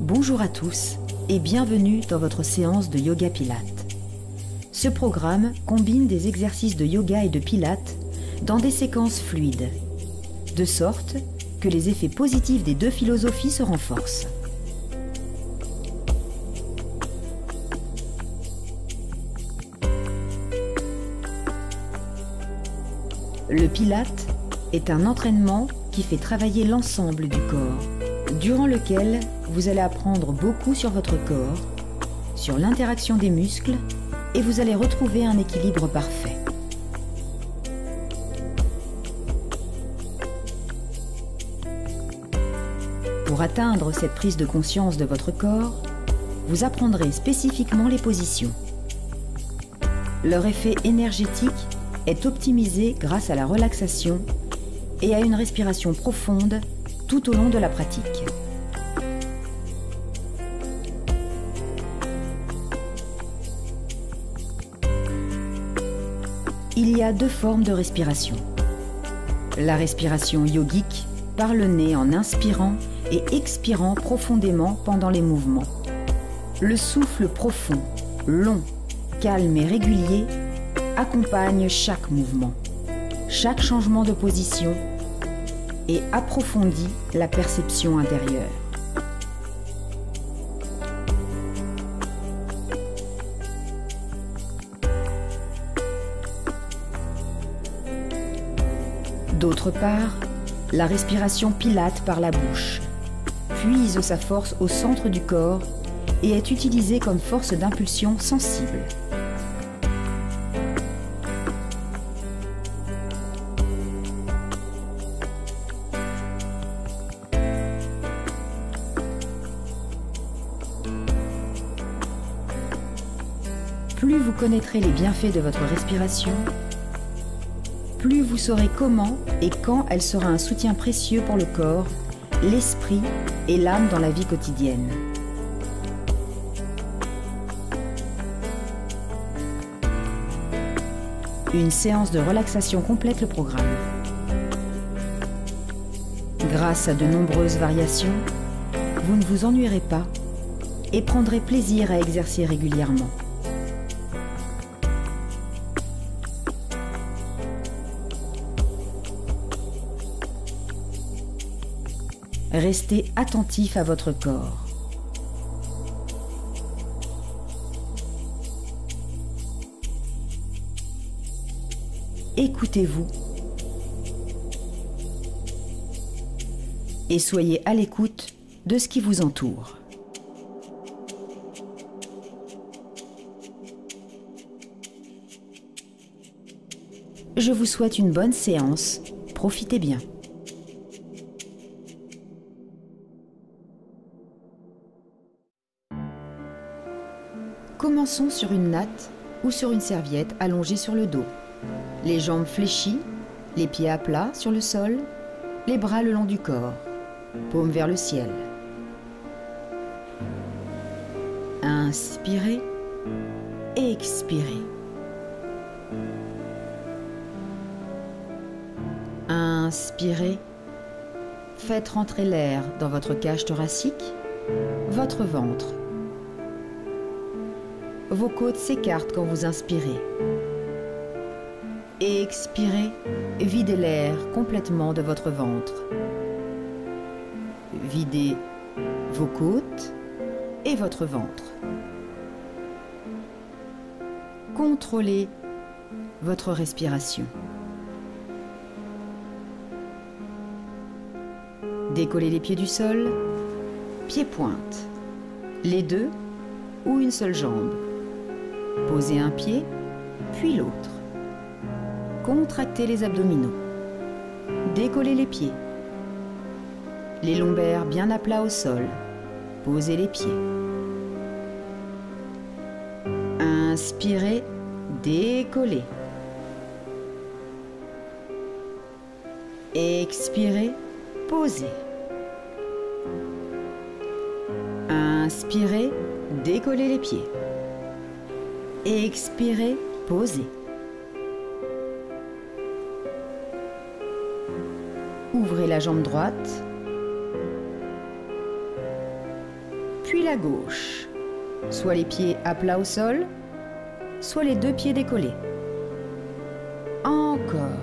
Bonjour à tous et bienvenue dans votre séance de Yoga Pilates. Ce programme combine des exercices de yoga et de pilates dans des séquences fluides, de sorte que les effets positifs des deux philosophies se renforcent. Le Pilate est un entraînement qui fait travailler l'ensemble du corps, durant lequel vous allez apprendre beaucoup sur votre corps, sur l'interaction des muscles, et vous allez retrouver un équilibre parfait. Pour atteindre cette prise de conscience de votre corps, vous apprendrez spécifiquement les positions. Leur effet énergétique est optimisé grâce à la relaxation et à une respiration profonde tout au long de la pratique. Il y a deux formes de respiration. La respiration yogique par le nez en inspirant et expirant profondément pendant les mouvements. Le souffle profond, long, calme et régulier accompagne chaque mouvement, chaque changement de position et approfondit la perception intérieure. D'autre part, la respiration pilate par la bouche puise sa force au centre du corps et est utilisée comme force d'impulsion sensible. Plus vous connaîtrez les bienfaits de votre respiration, plus vous saurez comment et quand elle sera un soutien précieux pour le corps, l'esprit et l'âme dans la vie quotidienne. Une séance de relaxation complète le programme. Grâce à de nombreuses variations, vous ne vous ennuierez pas et prendrez plaisir à exercer régulièrement. Restez attentif à votre corps. Écoutez-vous et soyez à l'écoute de ce qui vous entoure. Je vous souhaite une bonne séance. Profitez bien. Commençons sur une natte ou sur une serviette allongée sur le dos. Les jambes fléchies, les pieds à plat sur le sol, les bras le long du corps, paumes vers le ciel. Inspirez, expirez. Inspirez, faites rentrer l'air dans votre cage thoracique, votre ventre. Vos côtes s'écartent quand vous inspirez. Expirez, videz l'air complètement de votre ventre. Videz vos côtes et votre ventre. Contrôlez votre respiration. Décollez les pieds du sol, pieds-pointes, les deux ou une seule jambe. Posez un pied, puis l'autre. Contractez les abdominaux. Décollez les pieds. Les lombaires bien à plat au sol. Posez les pieds. Inspirez, décollez. Expirez, posez. Inspirez, décollez les pieds. Expirez, posez. Ouvrez la jambe droite. la gauche. Soit les pieds à plat au sol, soit les deux pieds décollés. Encore.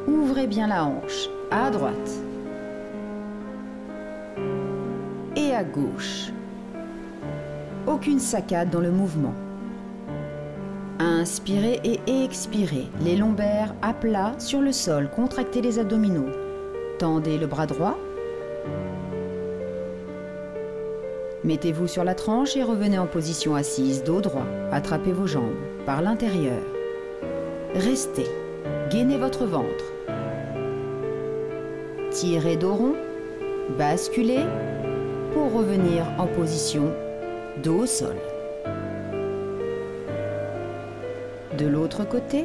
Ouvrez bien la hanche, à droite. Et à gauche. Aucune saccade dans le mouvement. Inspirez et expirez, les lombaires à plat sur le sol, contractez les abdominaux. Tendez le bras droit. Mettez-vous sur la tranche et revenez en position assise, dos droit. Attrapez vos jambes par l'intérieur. Restez. Gainez votre ventre. Tirez dos rond. Basculez pour revenir en position dos au sol. De l'autre côté.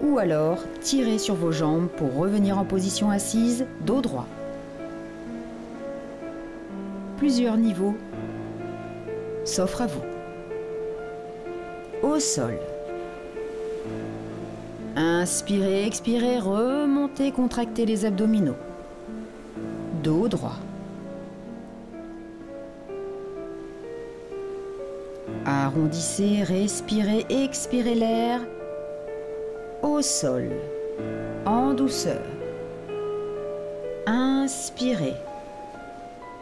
Ou alors, tirez sur vos jambes pour revenir en position assise, dos droit. Plusieurs niveaux s'offrent à vous. Au sol. Inspirez, expirez, remontez, contractez les abdominaux. Dos droit. Arrondissez, respirez, expirez l'air. Au sol, en douceur. Inspirez.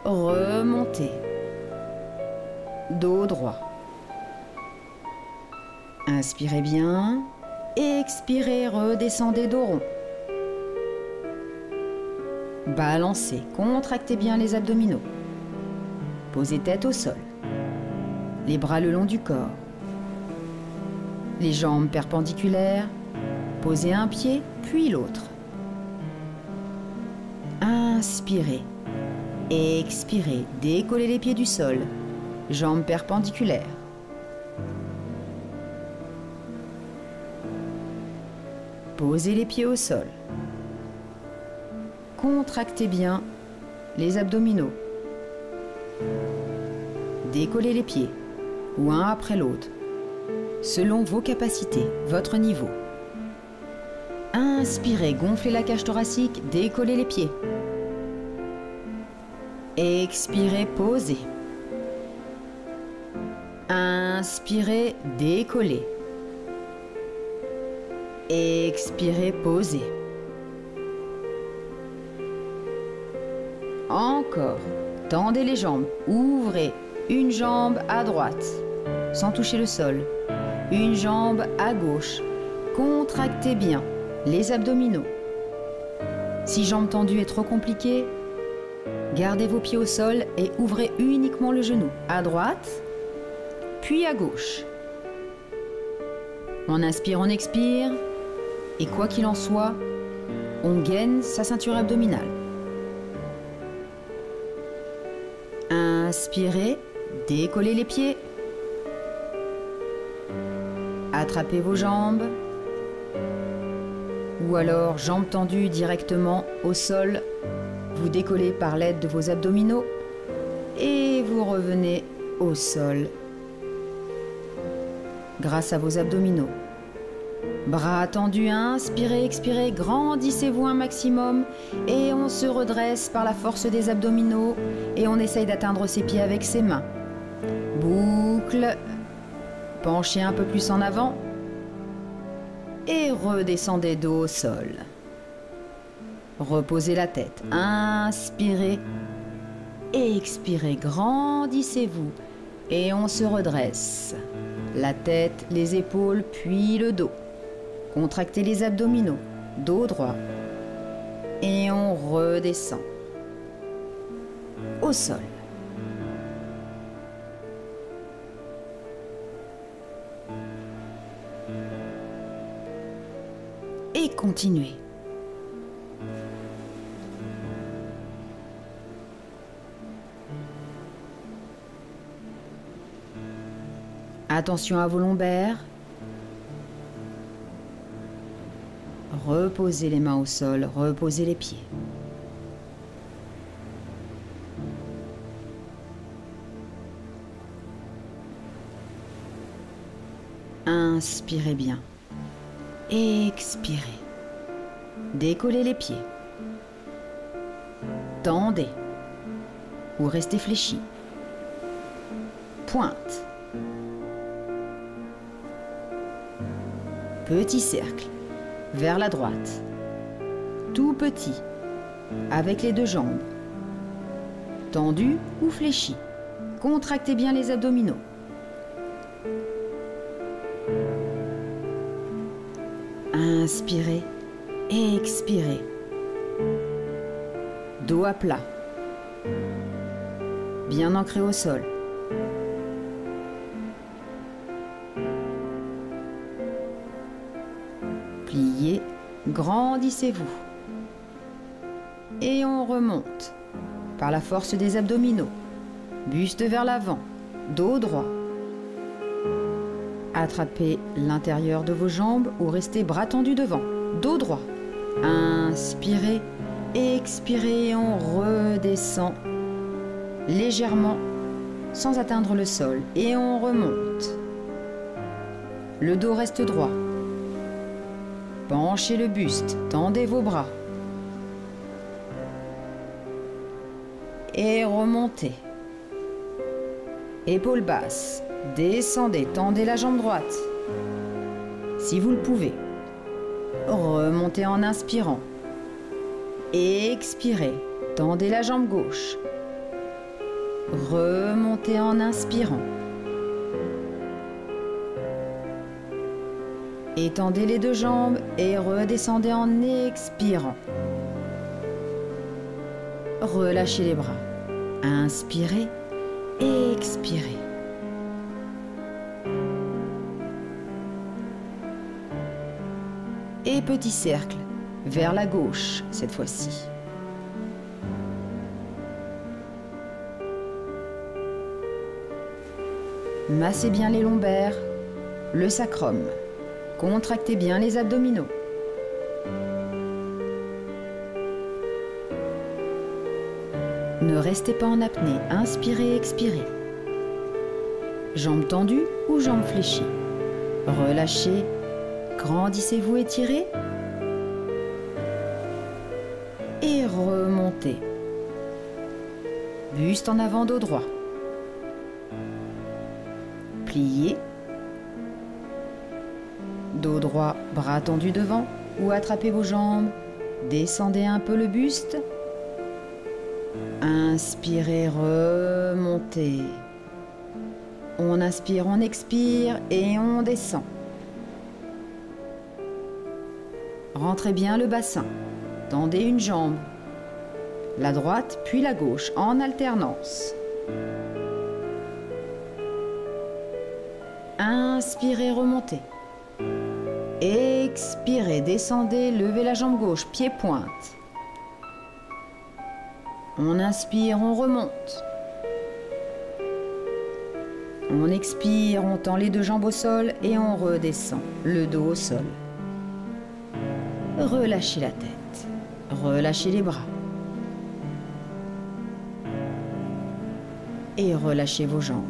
Remontez. Dos droit. Inspirez bien. Expirez, redescendez dos rond. Balancez, contractez bien les abdominaux. Posez tête au sol. Les bras le long du corps. Les jambes perpendiculaires. Posez un pied, puis l'autre. Inspirez. Expirez. Décollez les pieds du sol. Jambes perpendiculaires. Posez les pieds au sol. Contractez bien les abdominaux. Décollez les pieds, ou un après l'autre, selon vos capacités, votre niveau. Inspirez, gonflez la cage thoracique, décollez les pieds. Expirez, posez. Inspirez, décollez. Expirez, posez. Encore. Tendez les jambes. Ouvrez une jambe à droite, sans toucher le sol. Une jambe à gauche. Contractez bien les abdominaux. Si jambe tendue est trop compliqué, gardez vos pieds au sol et ouvrez uniquement le genou. À droite, puis à gauche. On inspire, on expire. Et quoi qu'il en soit, on gaine sa ceinture abdominale. Inspirez, décollez les pieds. Attrapez vos jambes. Ou alors, jambes tendues directement au sol. Vous décollez par l'aide de vos abdominaux. Et vous revenez au sol grâce à vos abdominaux. Bras tendus, inspirez, expirez, grandissez-vous un maximum et on se redresse par la force des abdominaux et on essaye d'atteindre ses pieds avec ses mains. Boucle, penchez un peu plus en avant et redescendez dos au sol. Reposez la tête, inspirez, expirez, grandissez-vous et on se redresse. La tête, les épaules, puis le dos. Contractez les abdominaux, dos droit. Et on redescend. Au sol. Et continuez. Attention à vos lombaires. Reposez les mains au sol, reposez les pieds. Inspirez bien. Expirez. Décollez les pieds. Tendez. ou restez fléchi. Pointe. Petit cercle, vers la droite. Tout petit, avec les deux jambes. Tendu ou fléchi. Contractez bien les abdominaux. Inspirez, expirez. Dos à plat. Bien ancré au sol. Pliez, grandissez-vous. Et on remonte par la force des abdominaux. Buste vers l'avant, dos droit. Attrapez l'intérieur de vos jambes ou restez bras tendus devant, dos droit. Inspirez, expirez et on redescend légèrement sans atteindre le sol. Et on remonte. Le dos reste droit. Penchez le buste, tendez vos bras. Et remontez. Épaules basses, descendez, tendez la jambe droite. Si vous le pouvez. Remontez en inspirant. Expirez, tendez la jambe gauche. Remontez en inspirant. Étendez les deux jambes et redescendez en expirant. Relâchez les bras. Inspirez, expirez. Et petit cercle, vers la gauche cette fois-ci. Massez bien les lombaires, le sacrum. Contractez bien les abdominaux. Ne restez pas en apnée, inspirez, expirez. Jambes tendues ou jambes fléchies. Relâchez, grandissez-vous, étirez. Et remontez. Buste en avant, dos droit. Pliez. Dos droit, bras tendus devant ou attrapez vos jambes. Descendez un peu le buste. Inspirez, remontez. On inspire, on expire et on descend. Rentrez bien le bassin. Tendez une jambe. La droite puis la gauche en alternance. Inspirez, remontez. Expirez, descendez, levez la jambe gauche, pied pointe. On inspire, on remonte. On expire, on tend les deux jambes au sol et on redescend, le dos au sol. Relâchez la tête, relâchez les bras. Et relâchez vos jambes.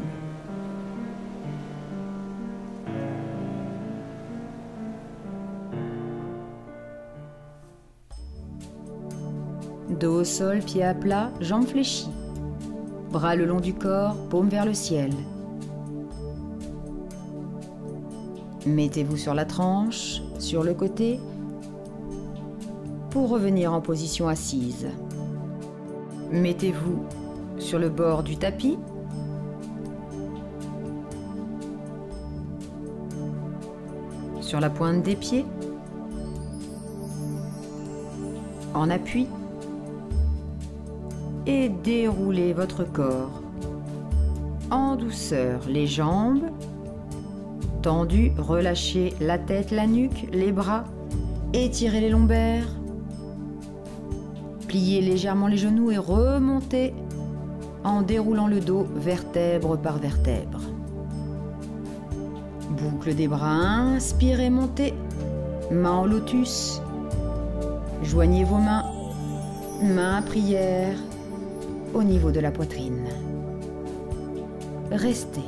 Dos au sol, pieds à plat, jambes fléchies. Bras le long du corps, paume vers le ciel. Mettez-vous sur la tranche, sur le côté, pour revenir en position assise. Mettez-vous sur le bord du tapis. Sur la pointe des pieds. En appui. Et déroulez votre corps. En douceur, les jambes. Tendues, relâchez la tête, la nuque, les bras. Étirez les lombaires. Pliez légèrement les genoux et remontez en déroulant le dos vertèbre par vertèbre. Boucle des bras, inspirez, montez. Main en lotus. Joignez vos mains. Main prière au niveau de la poitrine. Restez.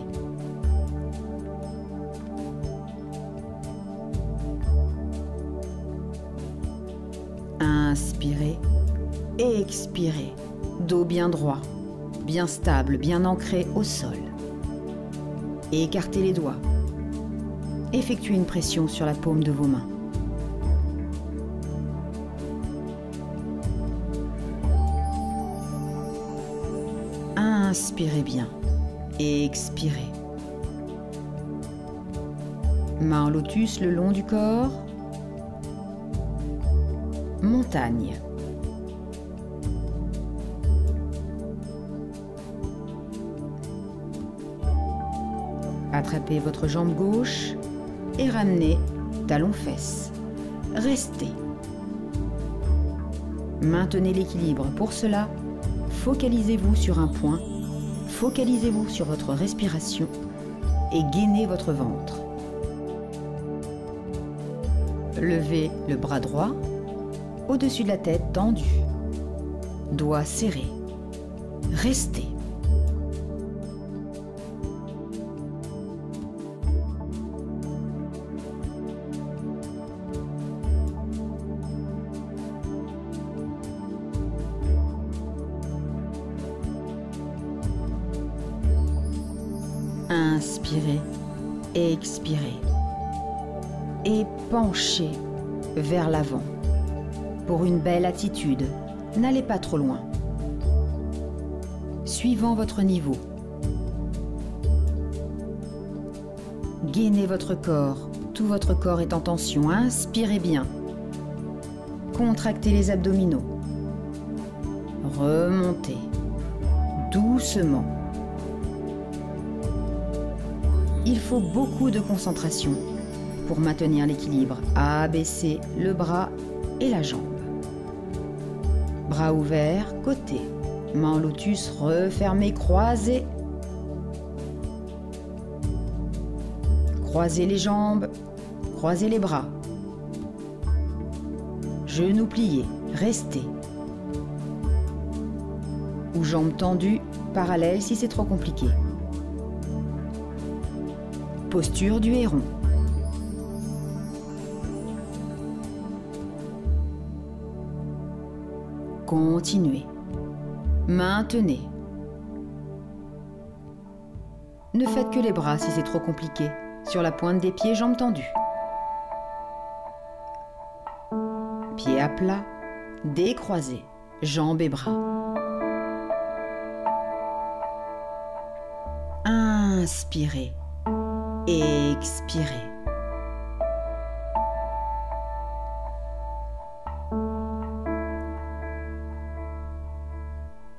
Inspirez et expirez. Dos bien droit. bien stable, bien ancré au sol. Écartez les doigts. Effectuez une pression sur la paume de vos mains. Inspirez bien et expirez. Main en lotus le long du corps. Montagne. Attrapez votre jambe gauche et ramenez talons-fesses. Restez. Maintenez l'équilibre. Pour cela, focalisez-vous sur un point. Focalisez-vous sur votre respiration et gainez votre ventre. Levez le bras droit au-dessus de la tête tendue. Doigts serrés. Restez. Inspirez, expirez et penchez vers l'avant. Pour une belle attitude, n'allez pas trop loin. Suivant votre niveau. Gainez votre corps, tout votre corps est en tension. Inspirez bien. Contractez les abdominaux. Remontez doucement. Il faut beaucoup de concentration pour maintenir l'équilibre. Abaissez le bras et la jambe. Bras ouverts, côté. Main en lotus, refermez, croisez. Croisez les jambes, croisez les bras. Genoux pliés, restez. Ou jambes tendues, parallèles si c'est trop compliqué. Posture du héron. Continuez. Maintenez. Ne faites que les bras si c'est trop compliqué. Sur la pointe des pieds, jambes tendues. Pieds à plat, décroisés, jambes et bras. Inspirez. Expirez.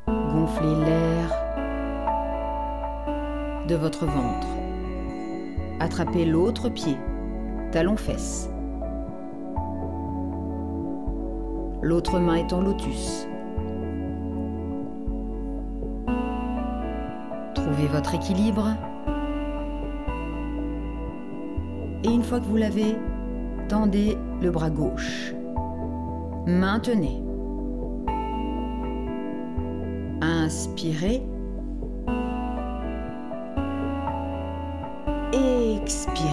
Gonflez l'air de votre ventre. Attrapez l'autre pied, talons-fesses. L'autre main est en lotus. Trouvez votre équilibre. Et une fois que vous l'avez, tendez le bras gauche. Maintenez. Inspirez. Expirez.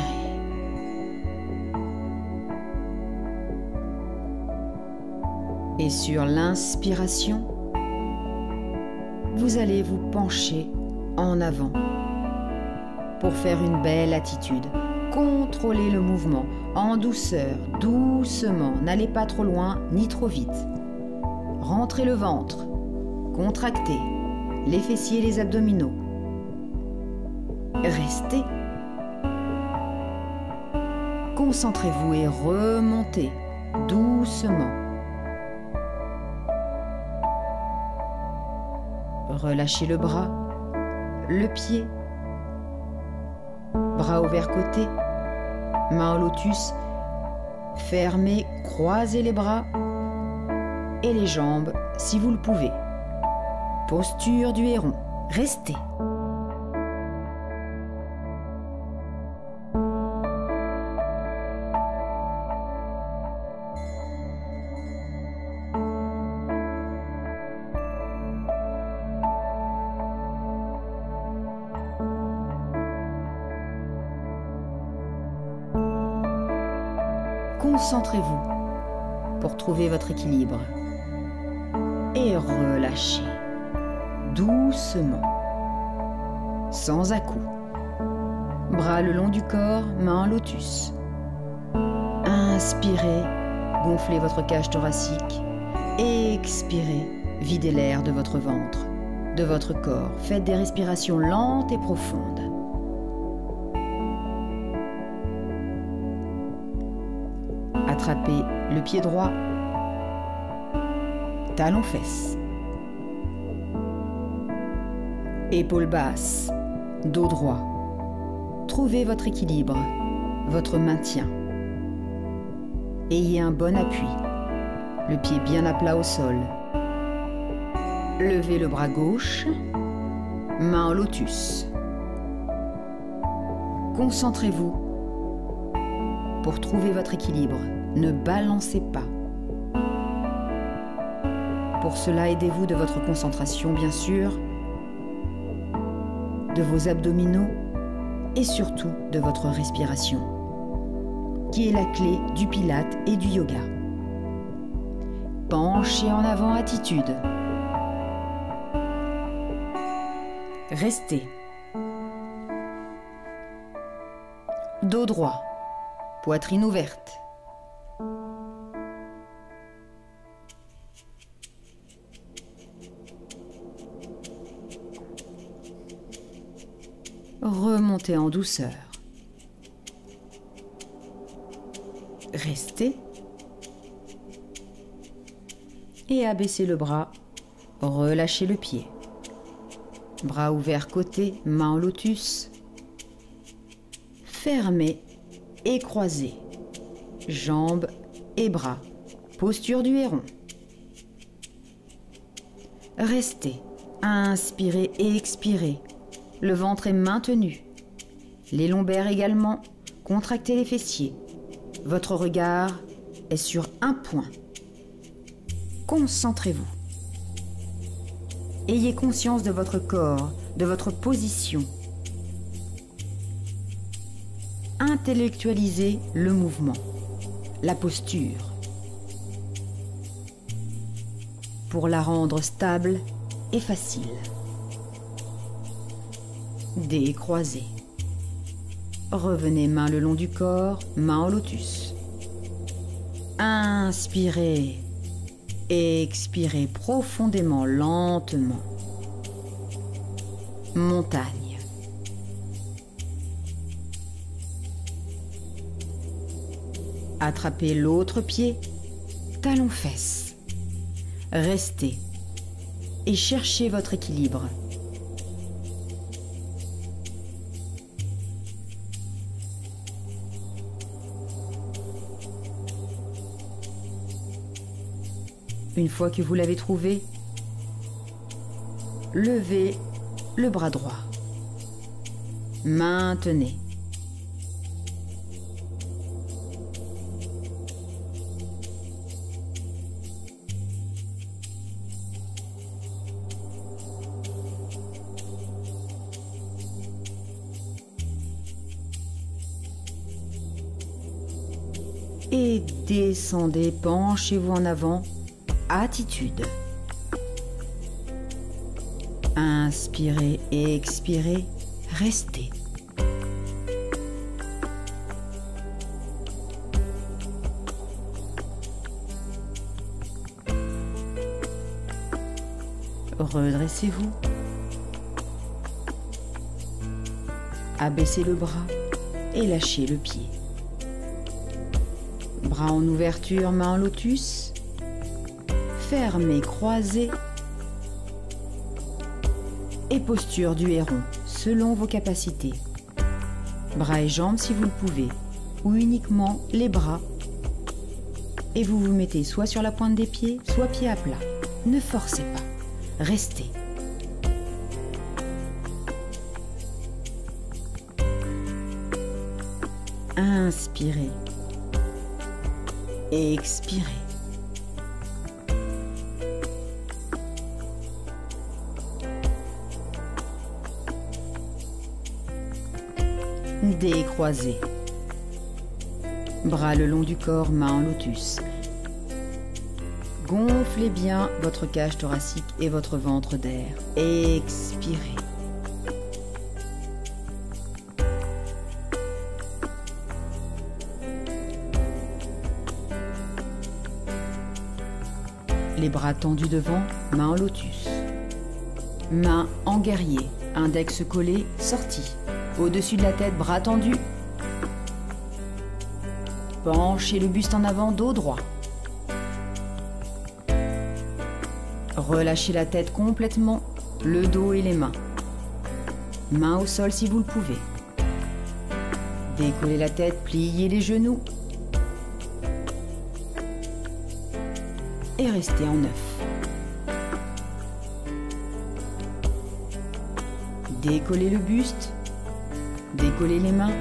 Et sur l'inspiration, vous allez vous pencher en avant pour faire une belle attitude. Contrôlez le mouvement en douceur, doucement. N'allez pas trop loin ni trop vite. Rentrez le ventre. Contractez les fessiers et les abdominaux. Restez. Concentrez-vous et remontez doucement. Relâchez le bras, le pied. Bras ouverts côté, main en lotus, fermez, croisez les bras et les jambes si vous le pouvez. Posture du héron, restez. Concentrez-vous pour trouver votre équilibre et relâchez doucement, sans à-coups. Bras le long du corps, main en lotus. Inspirez, gonflez votre cage thoracique. Expirez, videz l'air de votre ventre, de votre corps. Faites des respirations lentes et profondes. Attrapez le pied droit, talons-fesses. Épaules basses, dos droit. Trouvez votre équilibre, votre maintien. Ayez un bon appui, le pied bien à plat au sol. Levez le bras gauche, main en lotus. Concentrez-vous pour trouver votre équilibre. Ne balancez pas. Pour cela, aidez-vous de votre concentration, bien sûr, de vos abdominaux et surtout de votre respiration, qui est la clé du pilate et du yoga. Penchez en avant, attitude. Restez. Dos droit, poitrine ouverte. Remontez en douceur. Restez. Et abaissez le bras. Relâchez le pied. Bras ouverts côté, main en lotus. Fermez et croisez. Jambes et bras. Posture du héron. Restez. Inspirez et expirez. Le ventre est maintenu. Les lombaires également. Contractez les fessiers. Votre regard est sur un point. Concentrez-vous. Ayez conscience de votre corps, de votre position. Intellectualisez le mouvement, la posture. Pour la rendre stable et facile. Décroisez. Revenez main le long du corps, main en lotus. Inspirez. Expirez profondément, lentement. Montagne. Attrapez l'autre pied, talons-fesses. Restez et cherchez votre équilibre. Une fois que vous l'avez trouvé, levez le bras droit. Maintenez. Et descendez, penchez-vous en avant. Attitude. Inspirez et expirez. Restez. Redressez-vous. Abaissez le bras et lâchez le pied. Bras en ouverture, main en lotus. Fermez, croisez. Et posture du héron, selon vos capacités. Bras et jambes si vous le pouvez, ou uniquement les bras. Et vous vous mettez soit sur la pointe des pieds, soit pieds à plat. Ne forcez pas, restez. Inspirez. Et expirez. Décroisez. Bras le long du corps, main en lotus. Gonflez bien votre cage thoracique et votre ventre d'air. Expirez. Les bras tendus devant, main en lotus. Main en guerrier, index collé, sorti. Au-dessus de la tête, bras tendus. Penchez le buste en avant, dos droit. Relâchez la tête complètement, le dos et les mains. Mains au sol si vous le pouvez. Décollez la tête, pliez les genoux. Et restez en neuf. Décollez le buste. Décollez les mains.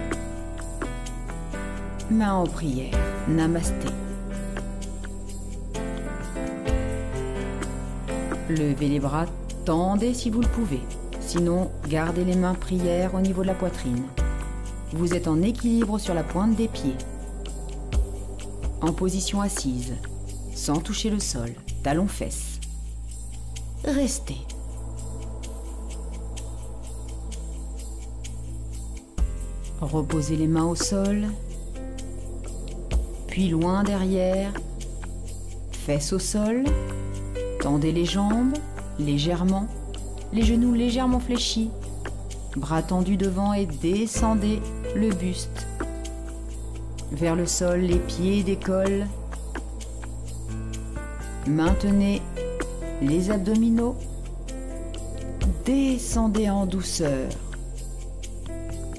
Mains en prière. Namasté. Levez les bras, tendez si vous le pouvez. Sinon, gardez les mains prière au niveau de la poitrine. Vous êtes en équilibre sur la pointe des pieds. En position assise, sans toucher le sol, talons-fesses. Restez. Reposez les mains au sol, puis loin derrière, fesses au sol. Tendez les jambes légèrement, les genoux légèrement fléchis, bras tendus devant et descendez le buste. Vers le sol, les pieds décollent. Maintenez les abdominaux. Descendez en douceur.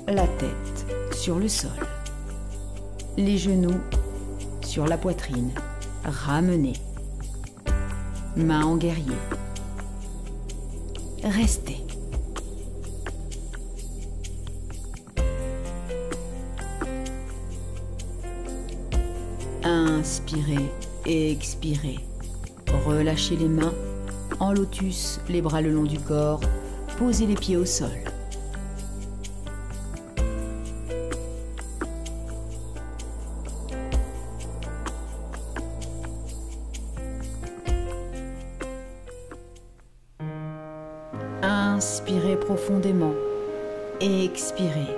La tête sur le sol. Les genoux sur la poitrine. Ramenez. Main en guerrier. Restez. Inspirez et expirez. Relâchez les mains. En lotus, les bras le long du corps. Posez les pieds au sol. Inspirez profondément. Expirez.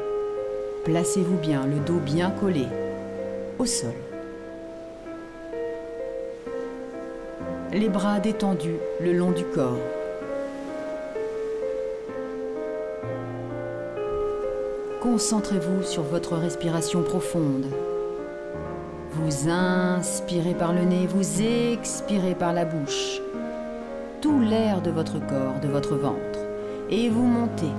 Placez-vous bien, le dos bien collé au sol. Les bras détendus le long du corps. Concentrez-vous sur votre respiration profonde. Vous inspirez par le nez, vous expirez par la bouche. Tout l'air de votre corps, de votre ventre. Et vous montez.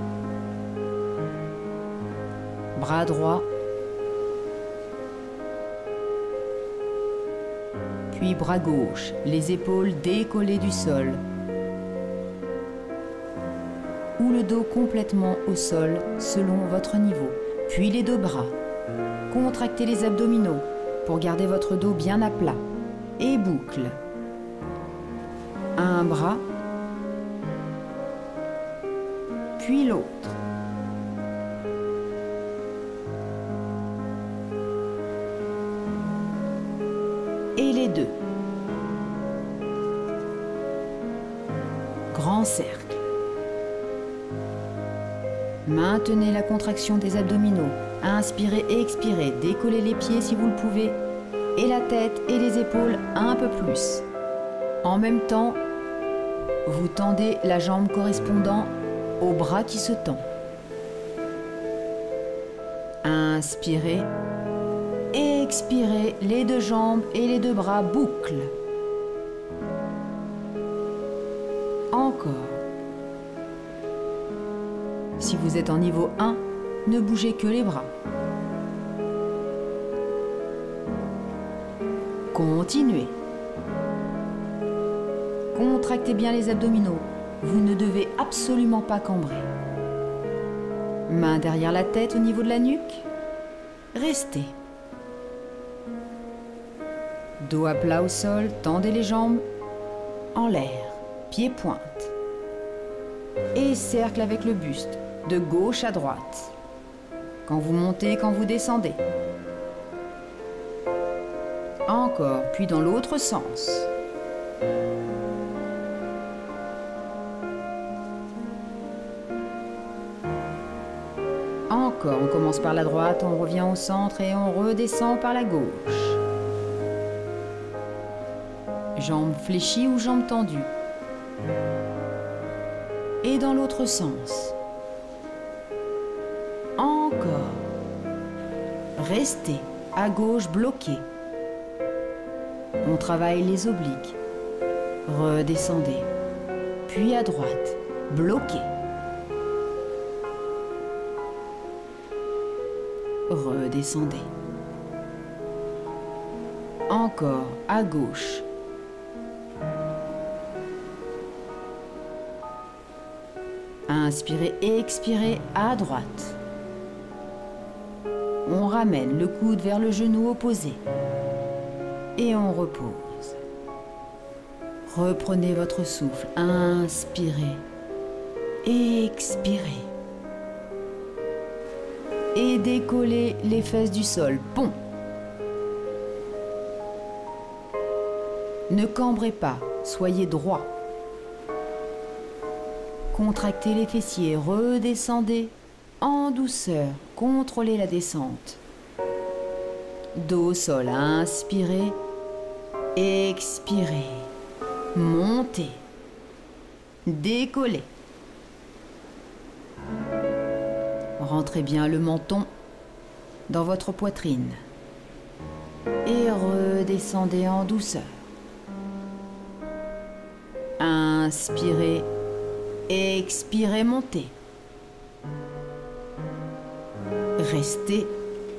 Bras droit. Puis bras gauche, les épaules décollées du sol. Ou le dos complètement au sol selon votre niveau. Puis les deux bras. Contractez les abdominaux pour garder votre dos bien à plat. Et boucle. Un bras. Puis l'autre. Et les deux. Grand cercle. Maintenez la contraction des abdominaux. Inspirez et expirez. Décollez les pieds si vous le pouvez. Et la tête et les épaules un peu plus. En même temps, vous tendez la jambe correspondant au bras qui se tend. Inspirez. Expirez, les deux jambes et les deux bras bouclent. Encore. Si vous êtes en niveau 1, ne bougez que les bras. Continuez. Contractez bien les abdominaux. Vous ne devez absolument pas cambrer. Main derrière la tête au niveau de la nuque. Restez. Dos à plat au sol, tendez les jambes en l'air, pieds pointe. Et cercle avec le buste, de gauche à droite. Quand vous montez, quand vous descendez. Encore, puis dans l'autre sens. Encore, on commence par la droite, on revient au centre et on redescend par la gauche. Jambes fléchies ou jambes tendues. Et dans l'autre sens. Encore. Restez à gauche bloqué. On travaille les obliques. Redescendez. Puis à droite, bloqué. Redescendez. Encore à gauche. Inspirez et expirez à droite. On ramène le coude vers le genou opposé. Et on repose. Reprenez votre souffle. Inspirez. Expirez. Et décollez les fesses du sol. Pont. Ne cambrez pas, soyez droit. Contractez les fessiers, redescendez en douceur, contrôlez la descente. Dos au sol, inspirez, expirez, montez, décollez. Rentrez bien le menton dans votre poitrine et redescendez en douceur. Inspirez, expirez, montez. Restez,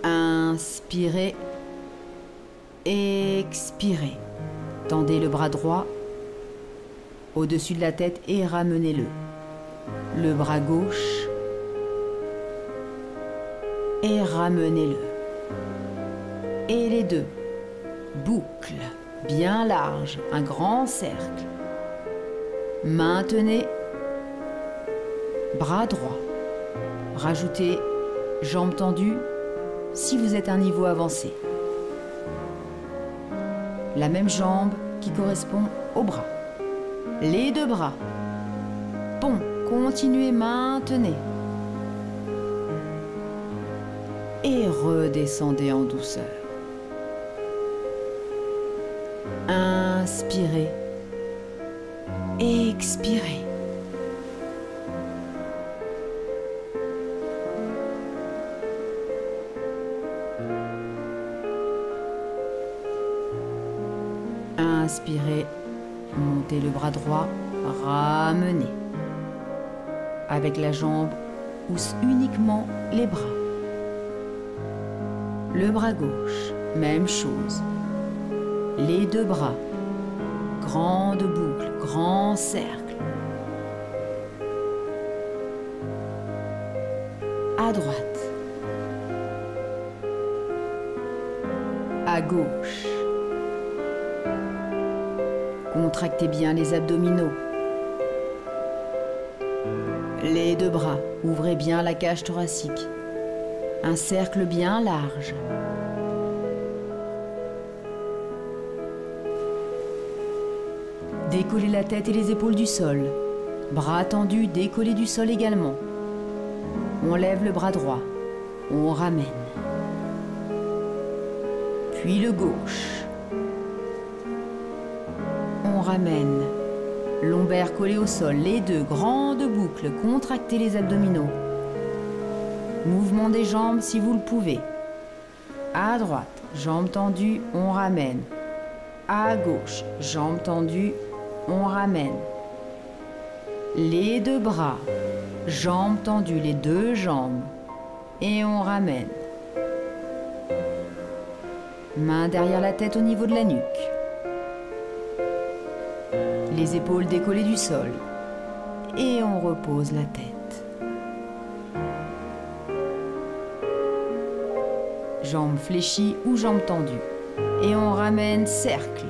inspirez, expirez. Tendez le bras droit au-dessus de la tête et ramenez-le. Le bras gauche et ramenez-le. Et les deux. Boucle, bien large, un grand cercle. Maintenez. Bras droit. Rajoutez jambes tendues si vous êtes à un niveau avancé. La même jambe qui correspond au bras. Les deux bras. Pont. Continuez, maintenez. Et redescendez en douceur. Inspirez. Expirez. Inspirez, montez le bras droit, ramenez. Avec la jambe ou uniquement les bras. Le bras gauche, même chose. Les deux bras, grande boucle, grand cercle. À droite. À gauche. Contractez bien les abdominaux. Les deux bras, ouvrez bien la cage thoracique. Un cercle bien large. Décollez la tête et les épaules du sol. Bras tendus, décollés du sol également. On lève le bras droit. On ramène. Puis le gauche. On ramène. Lombaire collé au sol. Les deux grandes boucles. Contractez les abdominaux. Mouvement des jambes si vous le pouvez. À droite, jambes tendues, on ramène. À gauche, jambes tendues, on ramène. Les deux bras, jambes tendues, les deux jambes. Et on ramène. Main derrière la tête au niveau de la nuque. Les épaules décollées du sol. Et on repose la tête. Jambes fléchies ou jambes tendues. Et on ramène cercle.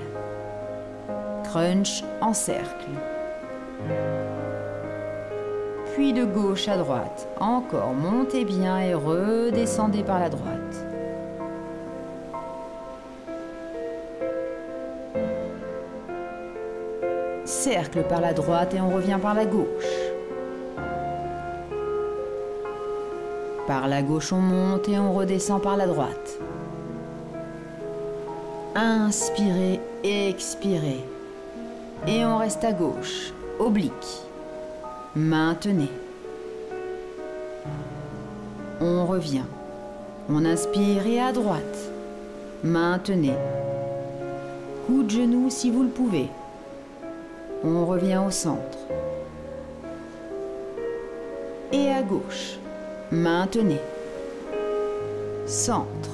Crunch en cercle. Puis de gauche à droite. Encore, montez bien et redescendez par la droite. Cercle par la droite et on revient par la gauche. Par la gauche on monte et on redescend par la droite. Inspirez, expirez. Et on reste à gauche, oblique. Maintenez. On revient. On inspire et à droite. Maintenez. Coup de genou si vous le pouvez. On revient au centre. Et à gauche. Maintenez. Centre.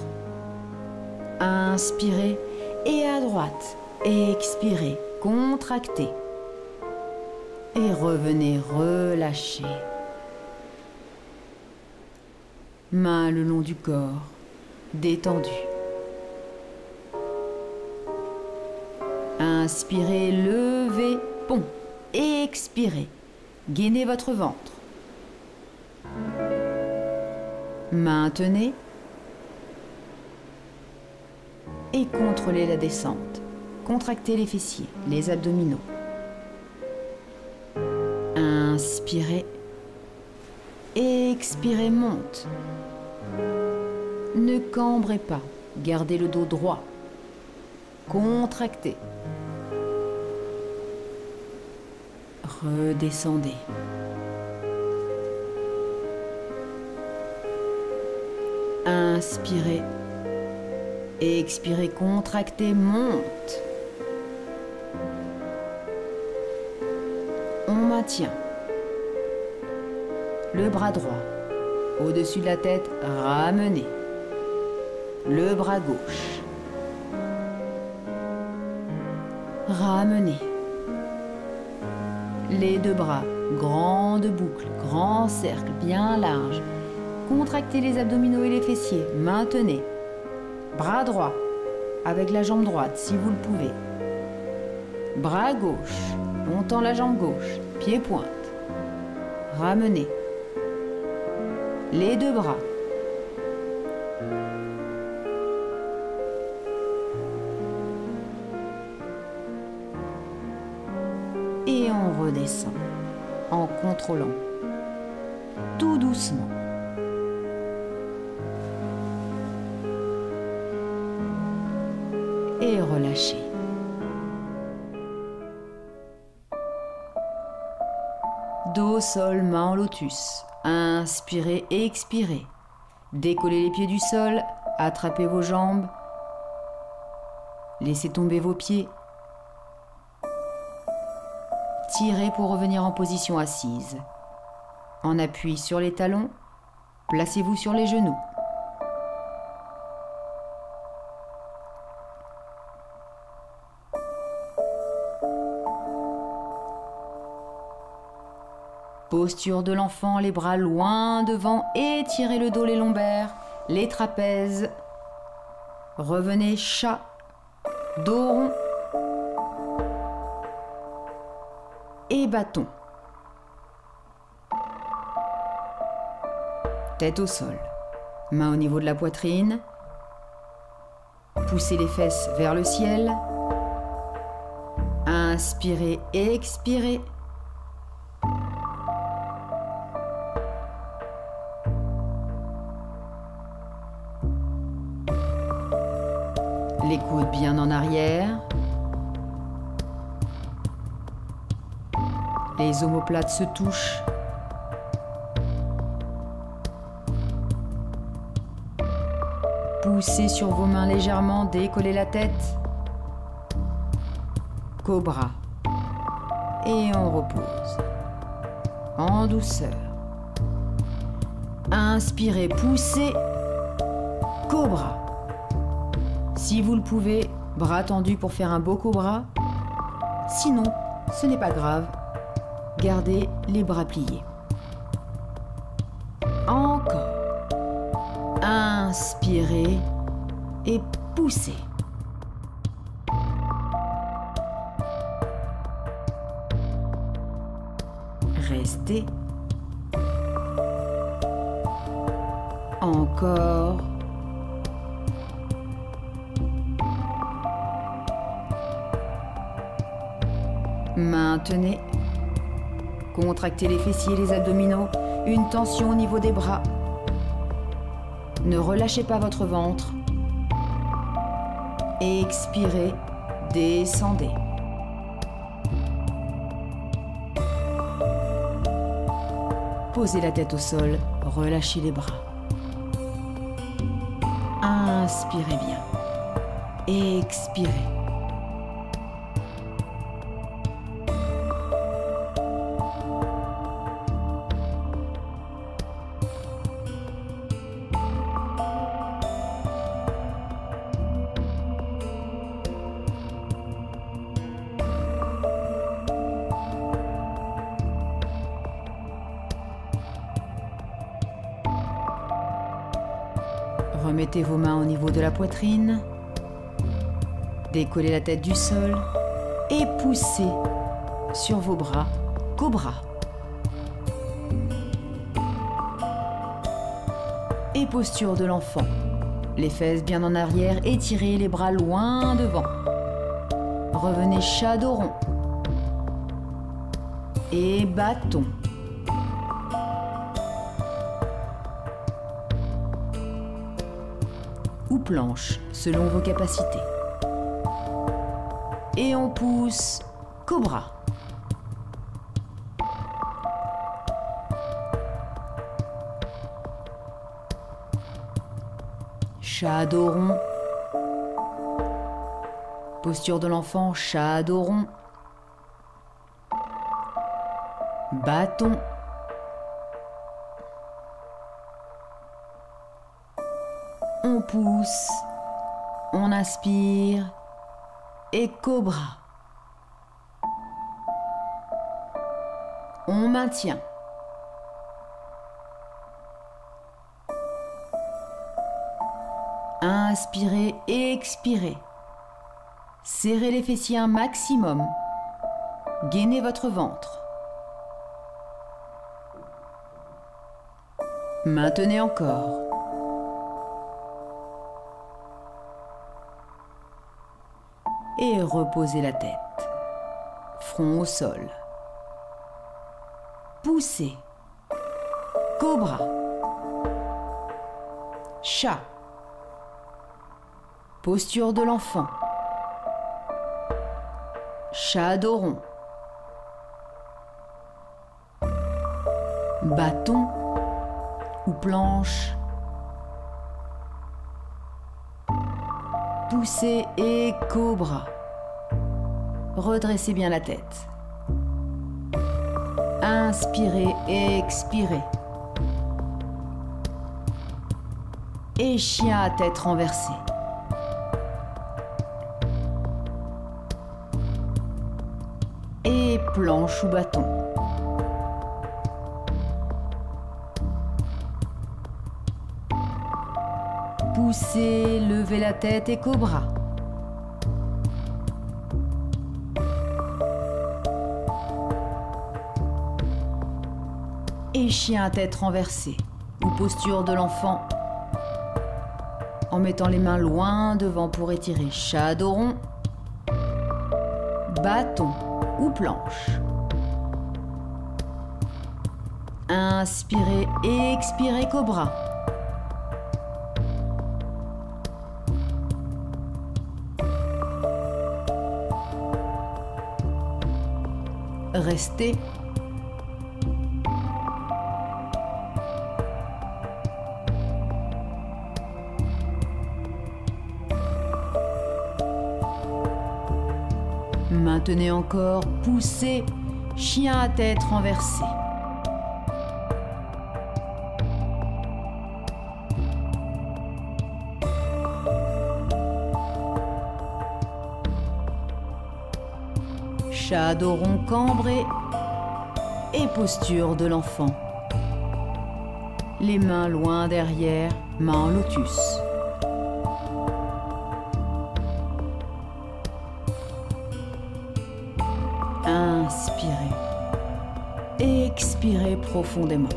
Inspirez et à droite. Expirez. Contractez. Et revenez relâcher. Mains le long du corps, détendu. Inspirez, levez, pont. Expirez, gainez votre ventre. Maintenez. Et contrôlez la descente. Contractez les fessiers, les abdominaux. Inspirez. Expirez, monte. Ne cambrez pas, gardez le dos droit. Contractez. Redescendez. Inspirez. Expirez, contractez, monte. On maintient. Le bras droit, au-dessus de la tête, ramenez. Le bras gauche. Ramenez. Les deux bras, grande boucle, grand cercle, bien large. Contractez les abdominaux et les fessiers, maintenez. Bras droit, avec la jambe droite si vous le pouvez. Bras gauche, on tend la jambe gauche, pied pointe. Ramenez. Les deux bras. Et on redescend en contrôlant, tout doucement. Et relâchez. Dos, sol, main en lotus. Inspirez, expirez. Décollez les pieds du sol, attrapez vos jambes. Laissez tomber vos pieds. Tirez pour revenir en position assise. En appui sur les talons, placez-vous sur les genoux. Posture de l'enfant, les bras loin devant, étirez le dos, les lombaires, les trapèzes. Revenez, chat, dos rond et bâton. Tête au sol, main au niveau de la poitrine. Poussez les fesses vers le ciel. Inspirez, expirez. Les coudes bien en arrière. Les omoplates se touchent. Poussez sur vos mains légèrement, décollez la tête. Cobra. Et on repose. En douceur. Inspirez, poussez. Cobra. Si vous le pouvez, bras tendus pour faire un beau cobra. Sinon, ce n'est pas grave. Gardez les bras pliés. Encore. Inspirez et poussez. Restez. Encore. Maintenez. Contractez les fessiers et les abdominaux. Une tension au niveau des bras. Ne relâchez pas votre ventre. Expirez, descendez. Posez la tête au sol, relâchez les bras. Inspirez bien. Expirez. Remettez vos mains au niveau de la poitrine, décollez la tête du sol et poussez sur vos bras, cobra. Et posture de l'enfant, les fesses bien en arrière, étirez les bras loin devant. Revenez chat dos rond et bâton. Ou planche, selon vos capacités. Et on pousse cobra. Chat dos rond. Posture de l'enfant, chat dos rond. Bâton. On pousse, on inspire et cobra. On maintient. Inspirez et expirez. Serrez les fessiers un maximum. Gainez votre ventre. Maintenez encore. Et reposez la tête. Front au sol. Poussez. Cobra. Chat. Posture de l'enfant. Chat dos rond. Bâton ou planche. Poussez et cobra. Redressez bien la tête. Inspirez et expirez. Et chien à tête renversée. Et planche ou bâton. Poussez, levez la tête et cobra. Et chien à tête renversée, ou posture de l'enfant, en mettant les mains loin devant pour étirer chat dos rond, bâton ou planche. Inspirez et expirez cobra. Restez. Maintenez encore, poussez, chien à tête renversée. Chat dos rond cambré et posture de l'enfant. Les mains loin derrière, main en lotus. Inspirez. Expirez profondément.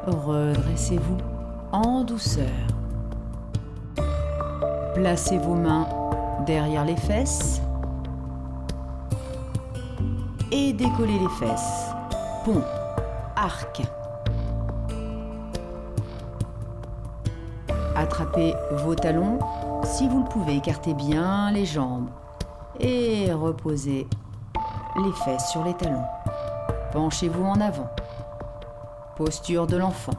Redressez-vous en douceur. Placez vos mains derrière les fesses et décollez les fesses. Pont, arc. Attrapez vos talons. Si vous le pouvez, écartez bien les jambes et reposez les fesses sur les talons. Penchez-vous en avant. Posture de l'enfant.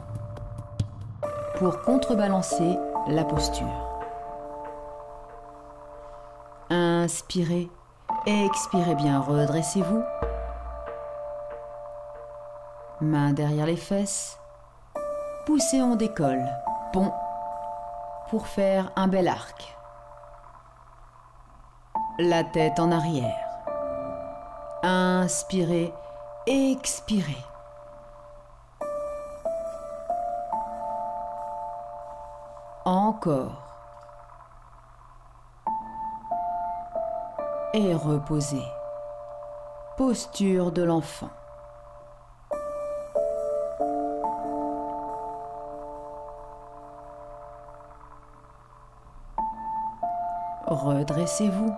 Pour contrebalancer la posture. Inspirez, expirez bien, redressez-vous. Main derrière les fesses. Poussez, on décolle. Pont. Pour faire un bel arc. La tête en arrière. Inspirez, expirez. Encore. Et reposez. Posture de l'enfant. Redressez-vous.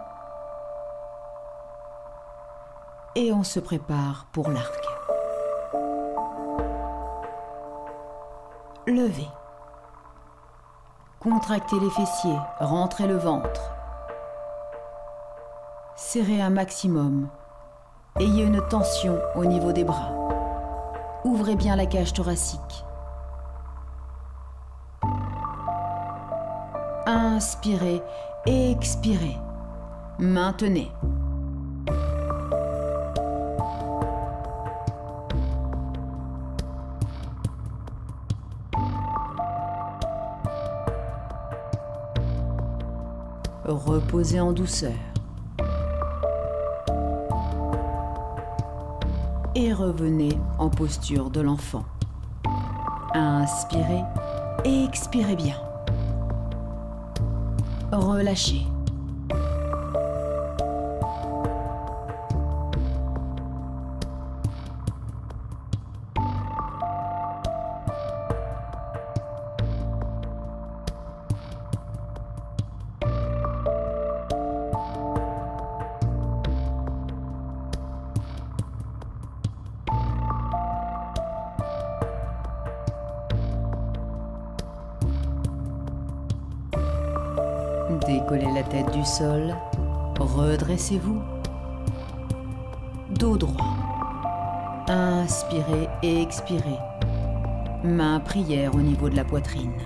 Et on se prépare pour l'arc. Levez. Contractez les fessiers, rentrez le ventre. Serrez un maximum. Ayez une tension au niveau des bras. Ouvrez bien la cage thoracique. Inspirez, expirez. Maintenez. Reposez en douceur. Et revenez en posture de l'enfant. Inspirez et expirez bien. Relâchez. Décollez la tête du sol, redressez-vous. Dos droit. Inspirez et expirez. Main prière au niveau de la poitrine.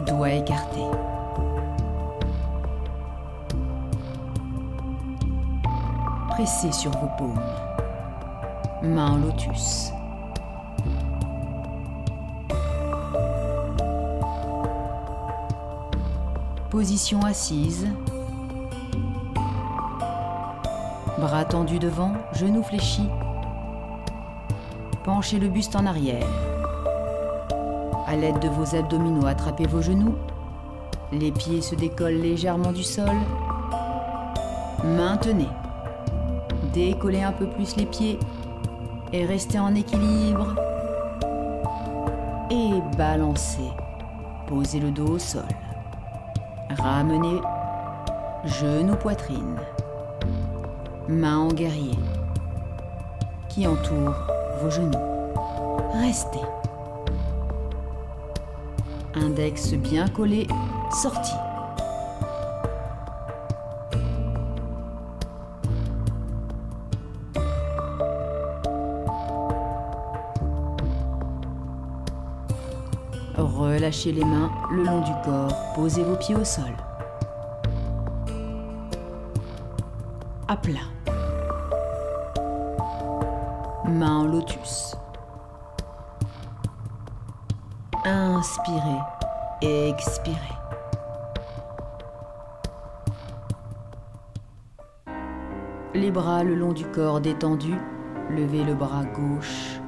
Doigts écartés. Pressez sur vos paumes. Main en lotus. Position assise. Bras tendus devant, genoux fléchis. Penchez le buste en arrière. À l'aide de vos abdominaux, attrapez vos genoux. Les pieds se décollent légèrement du sol. Maintenez. Décollez un peu plus les pieds et restez en équilibre. Et balancez. Posez le dos au sol. Ramenez, genoux, poitrine, main en guerrier qui entoure vos genoux. Restez. Index bien collé, sorti. Relâchez les mains le long du corps, posez vos pieds au sol. À plat. Main en lotus. Inspirez et expirez. Les bras le long du corps détendus, levez le bras gauche.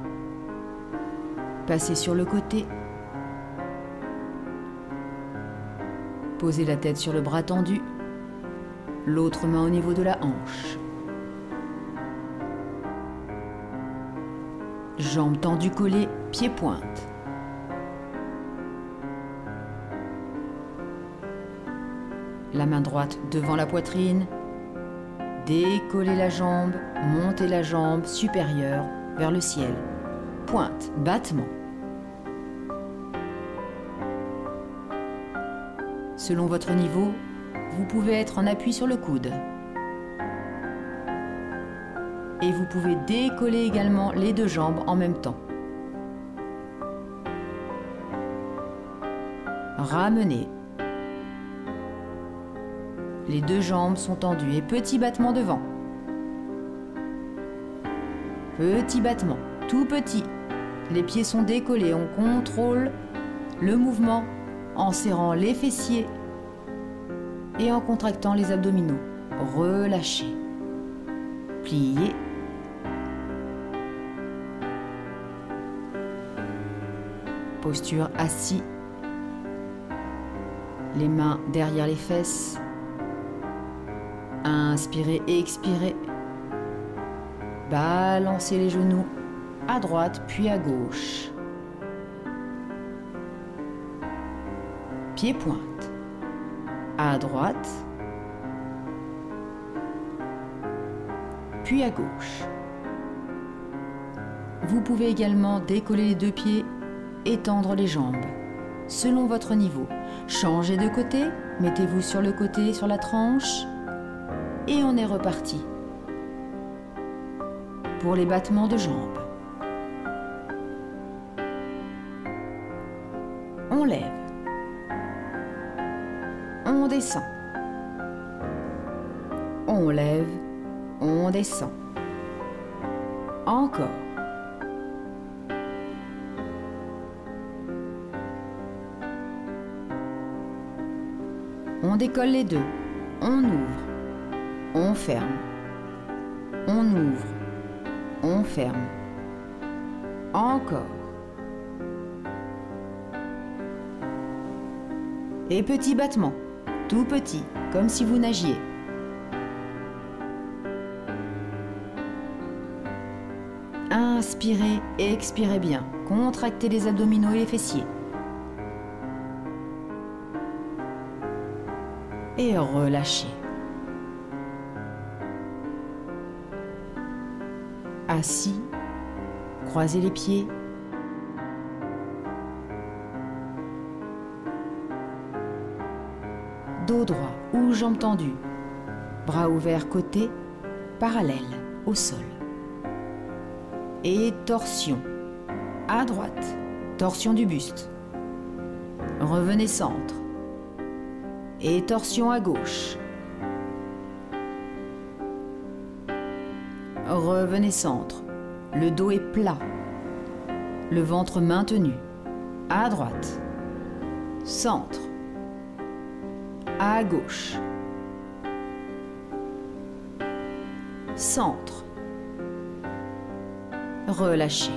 Passez sur le côté. Posez la tête sur le bras tendu, l'autre main au niveau de la hanche. Jambes tendues collées, pieds pointe. La main droite devant la poitrine. Décollez la jambe, montez la jambe supérieure vers le ciel. Pointe, battement. Selon votre niveau, vous pouvez être en appui sur le coude. Et vous pouvez décoller également les deux jambes en même temps. Ramenez. Les deux jambes sont tendues et petit battement devant. Petit battement, tout petit. Les pieds sont décollés, on contrôle le mouvement en serrant les fessiers et en contractant les abdominaux. Relâchez. Pliez. Posture assis. Les mains derrière les fesses. Inspirez et expirez. Balancez les genoux à droite puis à gauche. Pieds pointe. À droite. Puis à gauche. Vous pouvez également décoller les deux pieds et tendre les jambes. Selon votre niveau, changez de côté, mettez-vous sur le côté, sur la tranche. Et on est reparti pour les battements de jambes. On lève. On descend. On lève. On descend. Encore. On décolle les deux. On ouvre. On ferme. On ouvre. On ferme. Encore. Et petit battement, tout petit, comme si vous nagiez. Inspirez et expirez bien. Contractez les abdominaux et les fessiers. Et relâchez. Assis, croisez les pieds. Dos droit ou jambes tendues. Bras ouverts côté, parallèle au sol. Et torsion. À droite, torsion du buste. Revenez centre. Et torsion à gauche. Revenez centre. Le dos est plat. Le ventre maintenu. À droite. Centre. À gauche. Centre. Relâchez.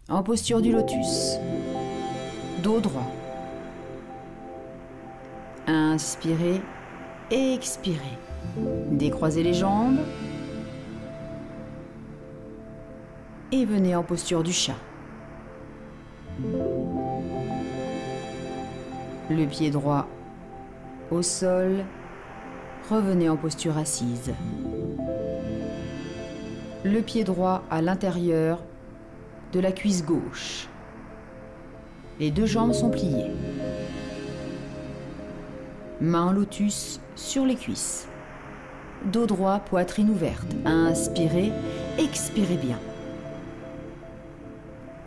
En posture du lotus. Dos droit. Inspirez et expirez. Décroisez les jambes. Et venez en posture du chat. Le pied droit au sol. Revenez en posture assise. Le pied droit à l'intérieur de la cuisse gauche. Les deux jambes sont pliées. Main lotus sur les cuisses. Dos droit, poitrine ouverte. Inspirez, expirez bien.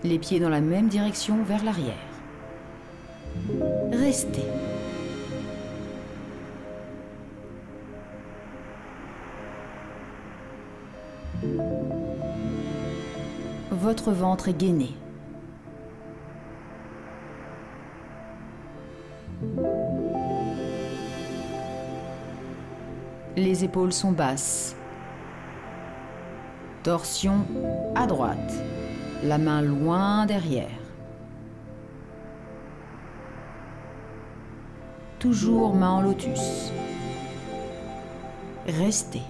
Les pieds dans la même direction vers l'arrière. Restez. Votre ventre est gainé. Les épaules sont basses. Torsion à droite. La main loin derrière. toujours main en lotus. Restez.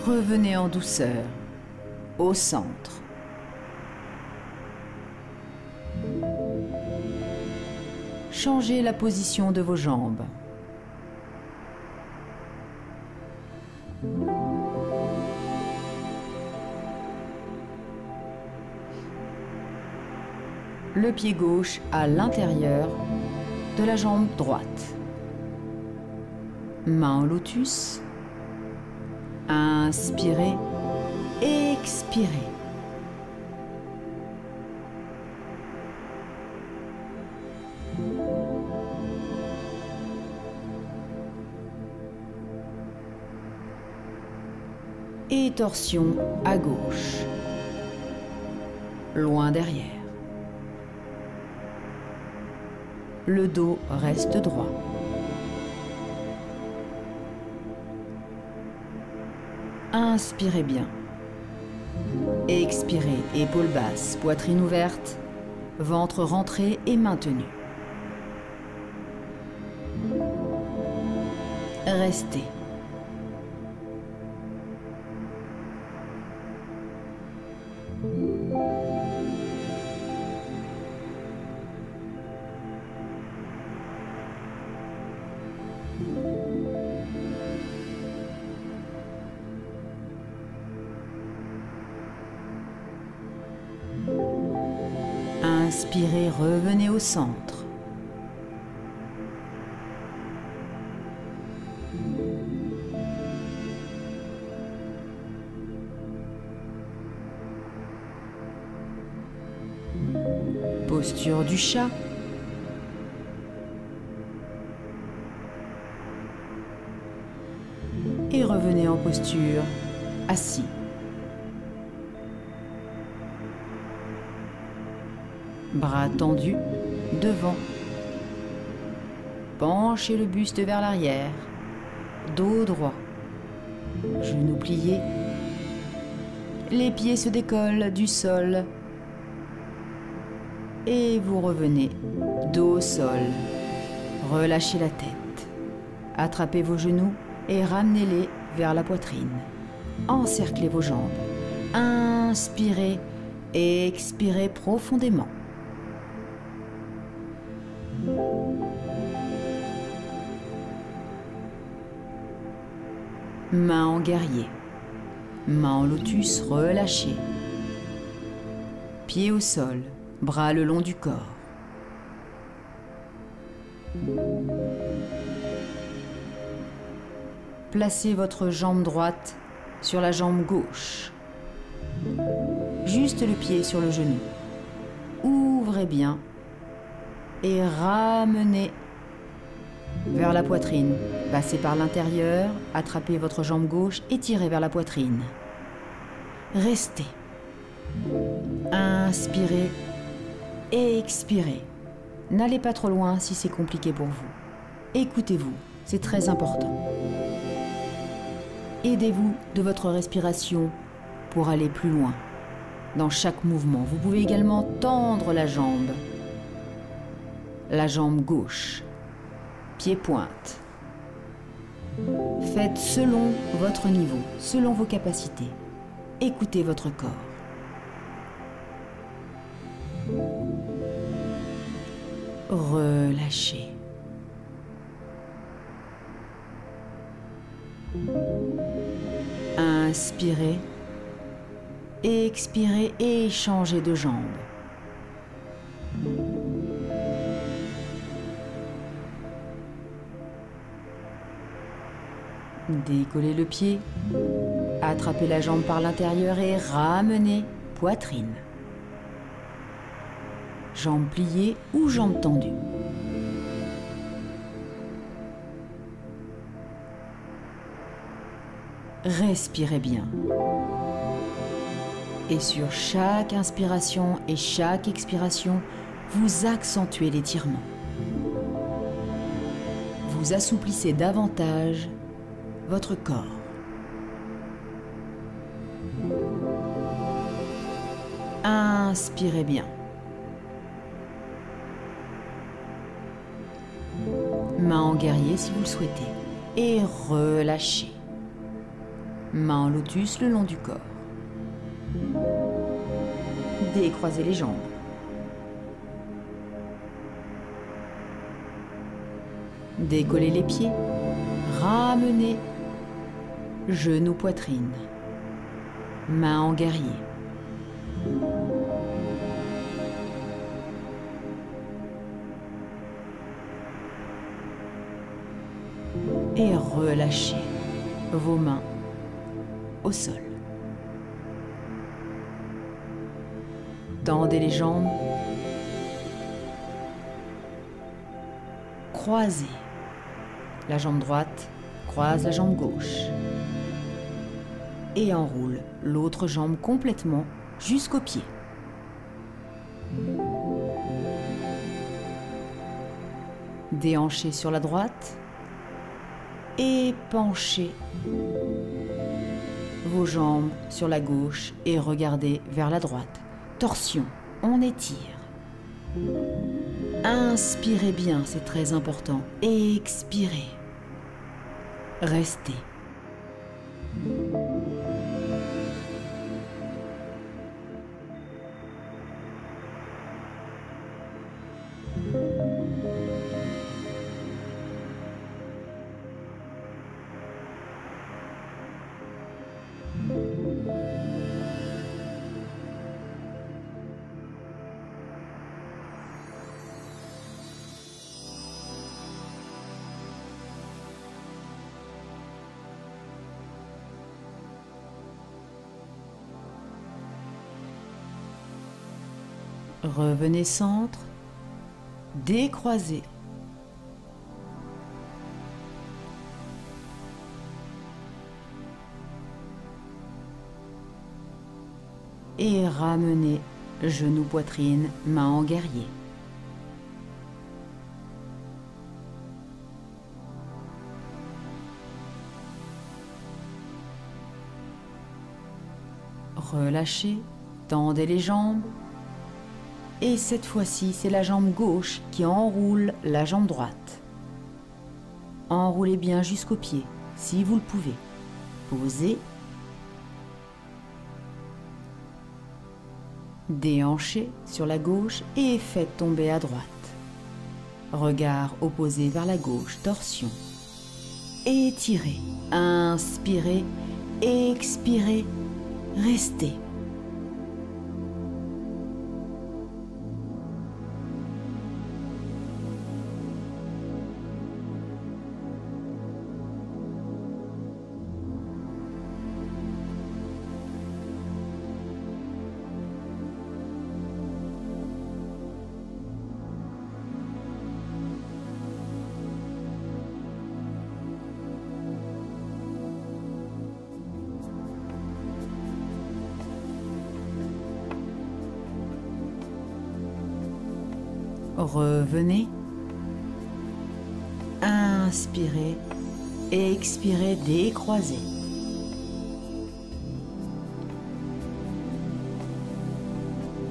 Revenez en douceur, au centre. Changez la position de vos jambes. Le pied gauche à l'intérieur de la jambe droite. Main en lotus. Inspirez, expirez. Et torsion à gauche, loin derrière. Le dos reste droit. Inspirez bien. Expirez, épaules basses, poitrine ouverte, ventre rentré et maintenu. Restez. Inspirez, revenez au centre. Posture du chat. Et revenez en posture assis. Bras tendus devant. Penchez le buste vers l'arrière. Dos droit. Genoux pliés. Les pieds se décollent du sol. Et vous revenez dos au sol. Relâchez la tête. Attrapez vos genoux et ramenez-les vers la poitrine. Encerclez vos jambes. Inspirez et expirez profondément. Main en guerrier. Main en lotus relâchée. Pieds au sol. Bras le long du corps. Placez votre jambe droite sur la jambe gauche. Juste le pied sur le genou. Ouvrez bien et ramenez vers la poitrine. Passez par l'intérieur, attrapez votre jambe gauche et tirez vers la poitrine. Restez. Inspirez et expirez. N'allez pas trop loin si c'est compliqué pour vous. Écoutez-vous, c'est très important. Aidez-vous de votre respiration pour aller plus loin. Dans chaque mouvement, vous pouvez également tendre la jambe gauche, pied-pointe. Faites selon votre niveau, selon vos capacités. Écoutez votre corps. Relâchez. Inspirez, expirez et changez de jambe. Décollez le pied, attrapez la jambe par l'intérieur et ramenez poitrine. Jambes pliées ou jambes tendues. respirez bien. Et sur chaque inspiration et chaque expiration, vous accentuez l'étirement. Vous assouplissez davantage votre corps. Inspirez bien. Main en guerrier si vous le souhaitez. Et relâchez. Main en lotus le long du corps. Décroisez les jambes. Décollez les pieds. Ramenez. Genoux, poitrine. Main en guerrier. Et relâchez vos mains au sol. Tendez les jambes. Croisez. La jambe droite croise la jambe gauche. Et enroule l'autre jambe complètement jusqu'au pied. Déhanchez sur la droite. Et penchez vos jambes sur la gauche et regardez vers la droite. Torsion, on étire. Inspirez bien, c'est très important. Expirez. Restez. Revenez centre, décroisez. Et ramenez genoux, poitrine, main en guerrier. Relâchez, tendez les jambes. Et cette fois-ci, c'est la jambe gauche qui enroule la jambe droite. Enroulez bien jusqu'au pied, si vous le pouvez. Posez. Déhanchez sur la gauche et faites tomber à droite. Regard opposé vers la gauche, torsion. Étirez, inspirez, expirez, restez. Revenez. Inspirez. Expirez, décroisez.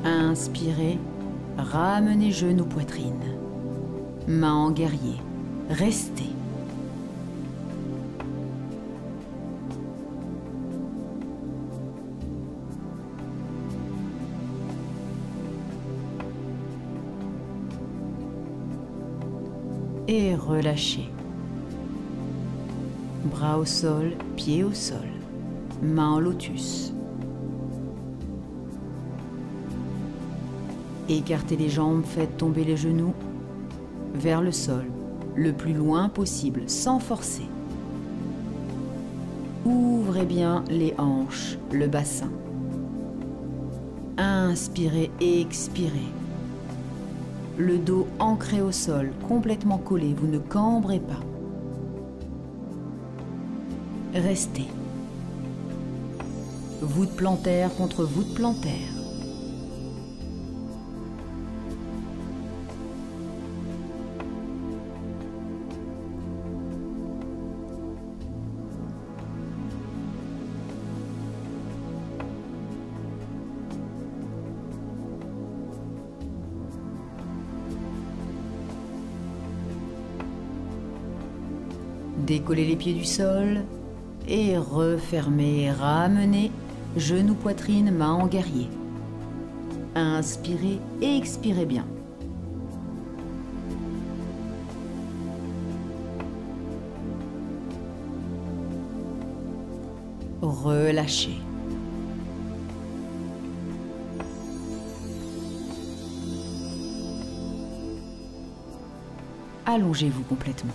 Inspirez. Ramenez genoux, poitrine. Main en guerrier. Restez. Et relâchez. Bras au sol, pieds au sol. Main en lotus. Écartez les jambes, faites tomber les genoux vers le sol, le plus loin possible, sans forcer. Ouvrez bien les hanches, le bassin. Inspirez et expirez. Le dos ancré au sol, complètement collé, vous ne cambrez pas. Restez. Voûte plantaire contre voûte plantaire. Décollez les pieds du sol et refermez, ramenez, genoux, poitrine, main en guerrier. Inspirez et expirez bien. Relâchez. Allongez-vous complètement.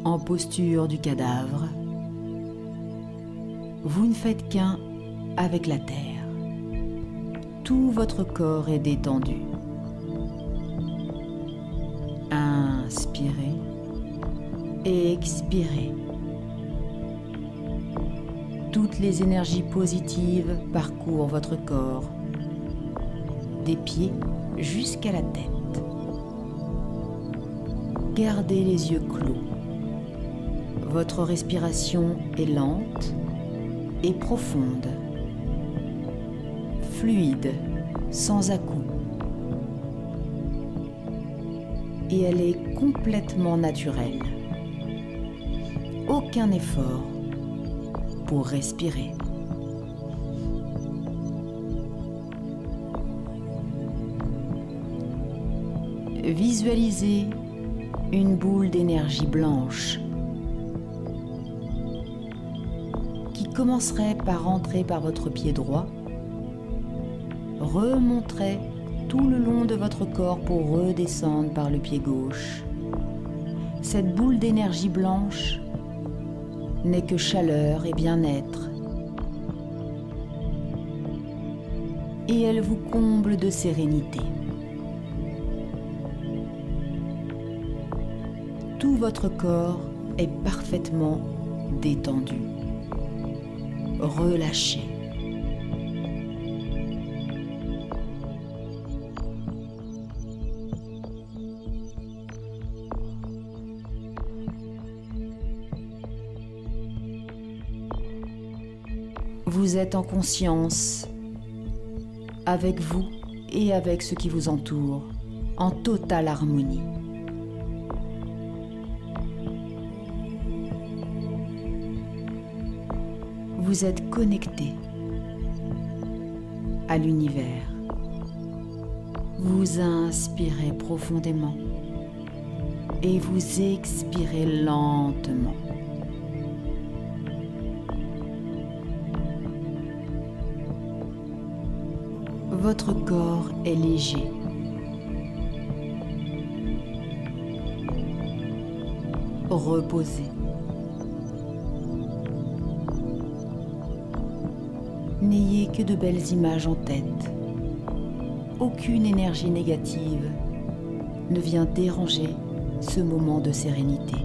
En posture du cadavre, vous ne faites qu'un avec la terre. Tout votre corps est détendu. Inspirez et expirez. Toutes les énergies positives parcourent votre corps, des pieds jusqu'à la tête. Gardez les yeux clos. Votre respiration est lente et profonde, fluide, sans à-coups. Et elle est complètement naturelle. Aucun effort pour respirer. Visualisez une boule d'énergie blanche qui commencerait par entrer par votre pied droit, remonterait tout le long de votre corps pour redescendre par le pied gauche. Cette boule d'énergie blanche n'est que chaleur et bien-être. Et elle vous comble de sérénité. Tout votre corps est parfaitement détendu, relâché. Vous êtes en conscience avec vous et avec ce qui vous entoure, en totale harmonie. Vous êtes connecté à l'univers. Vous inspirez profondément et vous expirez lentement. Votre corps est léger. Reposez. N'ayez que de belles images en tête. Aucune énergie négative ne vient déranger ce moment de sérénité.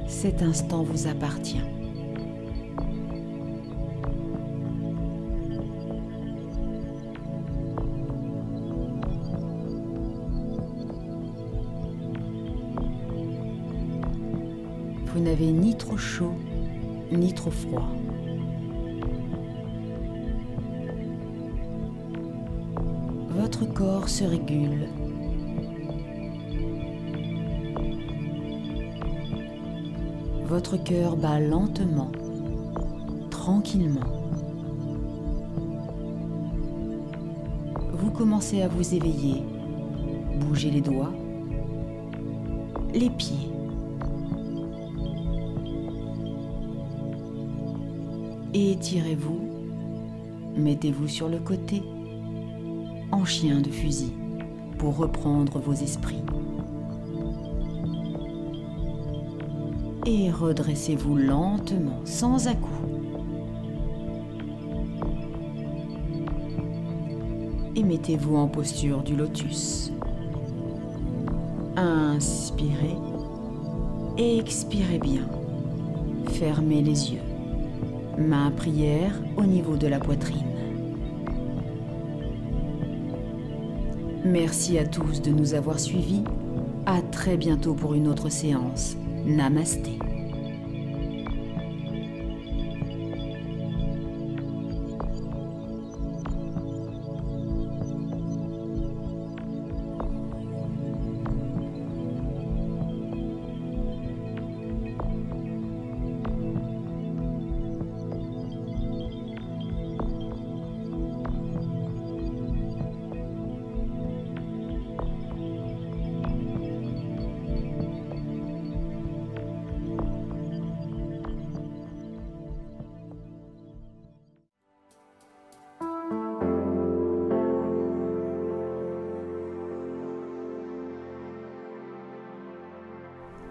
Cet instant vous appartient. Vous n'avez ni trop chaud, ni trop froid. Votre corps se régule. Votre cœur bat lentement, tranquillement. Vous commencez à vous éveiller. Bougez les doigts, les pieds. Étirez-vous, mettez-vous sur le côté, en chien de fusil, pour reprendre vos esprits. et redressez-vous lentement, sans à-coups. Et mettez-vous en posture du lotus. Inspirez et expirez bien. Fermez les yeux. Main prière au niveau de la poitrine. Merci à tous de nous avoir suivis. À très bientôt pour une autre séance. Namasté.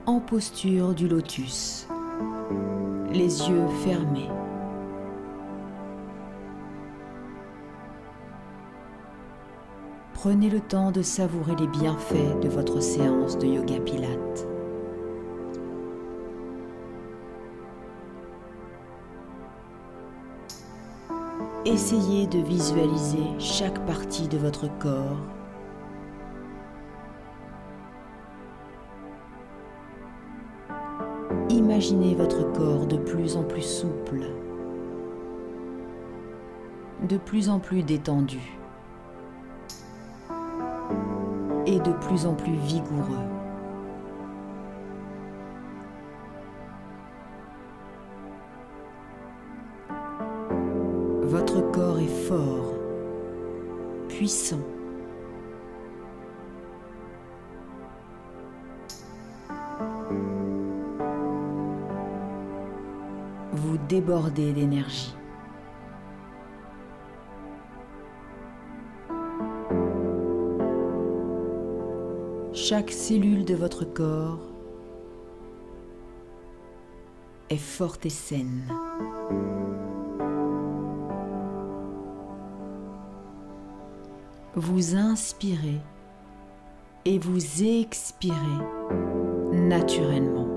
En posture du lotus, les yeux fermés. Prenez le temps de savourer les bienfaits de votre séance de yoga pilates. Essayez de visualiser chaque partie de votre corps. Imaginez votre corps de plus en plus souple, de plus en plus détendu et de plus en plus vigoureux. Votre corps est fort, puissant. Vous débordez d'énergie. Chaque cellule de votre corps est forte et saine. Vous inspirez et vous expirez naturellement,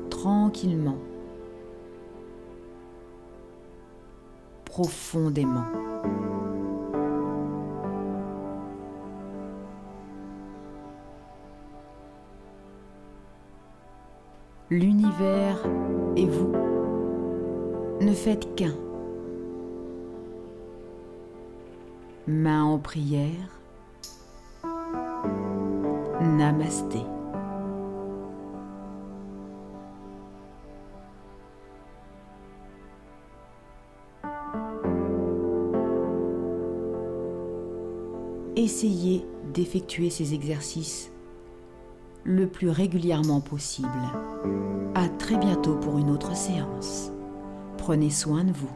tranquillement, profondément. L'univers et vous ne faites qu'un. Main en prière. Namasté. Essayez d'effectuer ces exercices le plus régulièrement possible. À très bientôt pour une autre séance. Prenez soin de vous.